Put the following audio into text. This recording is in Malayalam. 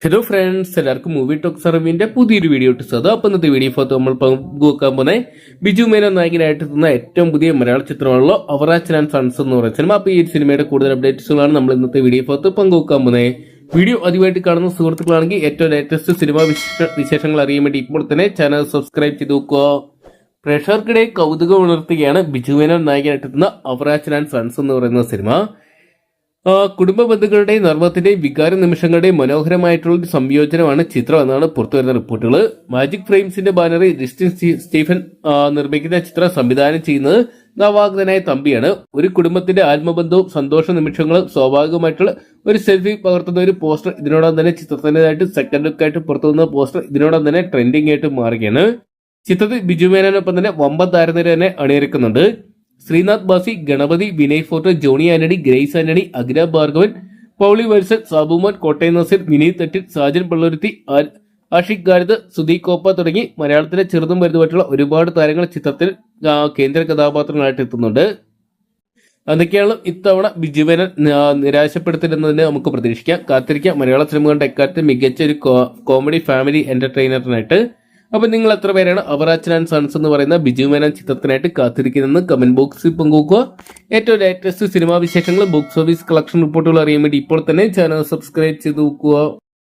ഹലോ ഫ്രണ്ട്സ്, എല്ലാവർക്കും മൂവി ടോക്ക് സർവിന്റെ പുതിയൊരു വീഡിയോ ഇട്ടത്. അപ്പൊ ഇന്നത്തെ വീഡിയോ ഫോട്ടോ നമ്മൾ പങ്കുവെക്കാൻ പോകുന്ന ബിജു മേനോൻ നായകനായിട്ട് എത്തുന്ന ഏറ്റവും പുതിയ മലയാള ചിത്രമാണല്ലോ അവറാച്ചൻ ആൻഡ് സൺസ് എന്ന് പറയുന്ന സിനിമ. അപ്പൊ ഈ സിനിമയുടെ കൂടുതൽ അപ്ഡേറ്റ്സുകളാണ് നമ്മൾ ഇന്നത്തെ വീഡിയോ ഫോട്ടോ പങ്കുവെക്കാൻ പോകുന്നത്. വീഡിയോ ആദ്യമായിട്ട് കാണുന്ന സുഹൃത്തുക്കളാണെങ്കിൽ ഏറ്റവും ലേറ്റസ്റ്റ് സിനിമാ വിശേഷങ്ങൾ അറിയാൻ വേണ്ടി ഇപ്പോൾ തന്നെ ചാനൽ സബ്സ്ക്രൈബ് ചെയ്ത് നോക്കുക. പ്രേക്ഷകർക്കിടെ കൗതുകം ഉണർത്തുകയാണ് ബിജു മേനോൻ നായകനായിട്ട് എത്തുന്ന അവറാച്ചൻ ആൻഡ് സൺസ് എന്ന് പറയുന്ന സിനിമ. കുടുംബ ബന്ധുക്കളുടെയും നർമ്മത്തിന്റെയും വികാര നിമിഷങ്ങളുടെയും മനോഹരമായിട്ടുള്ള ഒരു സംയോജനമാണ് ചിത്രം എന്നാണ് പുറത്തുവരുന്ന റിപ്പോർട്ടുകൾ. മാജിക് ഫ്രെയിംസിന്റെ ബാനറിൽ ജസ്റ്റിൻ സ്റ്റീഫൻ നിർമ്മിക്കുന്ന ചിത്രം സംവിധാനം ചെയ്യുന്നത് നവാഗതനായ തമ്പിയാണ്. ഒരു കുടുംബത്തിന്റെ ആത്മബന്ധവും സന്തോഷ നിമിഷങ്ങളും സ്വാഭാവികമായിട്ടുള്ള ഒരു സെൽഫി പകർത്തുന്ന ഒരു പോസ്റ്റർ ഇതിനോടൊപ്പം തന്നെ ചിത്രത്തിൻ്റെതായിട്ട് സെക്കൻഡ് ലുക്കായിട്ട് പുറത്തുവന്ന പോസ്റ്റർ ഇതിനോടൊപ്പം തന്നെ ട്രെൻഡിംഗ് ആയിട്ട് മാറുകയാണ്. ചിത്രത്തിൽ ബിജു മേനോനൊപ്പം തന്നെ വമ്പൻ താരനിര തന്നെ അണിനിരക്കുന്നുണ്ട്. ശ്രീനാഥ് ബാസി, ഗണപതി, വിനയ് ഫോർട്ട്, ജോണി ആന്റണി, ഗ്രേസ് ആന്റണി, അഖില ഭാർഗവൻ, പൗളി വത്സൻ, സാബുമോൻ, കോട്ടയം നസീർ, വിനീത് തട്ടിൽ, സാജൻ പള്ളുരുത്തി, ആഷിഖ് ഗാരിദ്, സുദീപ് കോപ്പ തുടങ്ങി മലയാളത്തിലെ ചെറുതും വലുതുമായിട്ടുള്ള ഒരുപാട് താരങ്ങൾ ചിത്രത്തിൽ കേന്ദ്ര കഥാപാത്രങ്ങളായിട്ട് എത്തുന്നുണ്ട്. അതൊക്കെയാണ് ഇത്തവണ ബിജു മേനോൻ നിരാശപ്പെടുത്തില്ലെന്നതിന് നമുക്ക് പ്രതീക്ഷിക്കാം. കാത്തിരിക്കാം മലയാള സിനിമകളുടെ എക്കാലത്ത് മികച്ച ഒരു കോമഡി ഫാമിലി എന്റർടൈനറിനായിട്ട്. അപ്പൊ നിങ്ങൾ എത്ര പേരാണ് അവറാച്ചൻ ആൻഡ് സൺസ് എന്ന് പറയുന്ന ബിജു മേനോൻ ചിത്രത്തിനായിട്ട് കാത്തിരിക്കുന്നതെന്ന് കമന്റ് ബോക്സിൽ പങ്കുവെക്കുക. ഏറ്റവും ലേറ്റസ്റ്റ് സിനിമാ വിശേഷങ്ങൾ, ബോക്സ് ഓഫീസ് കളക്ഷൻ റിപ്പോർട്ടുകൾ അറിയാൻ വേണ്ടി ഇപ്പോൾ തന്നെ ചാനൽ സബ്സ്ക്രൈബ് ചെയ്ത് നോക്കുക.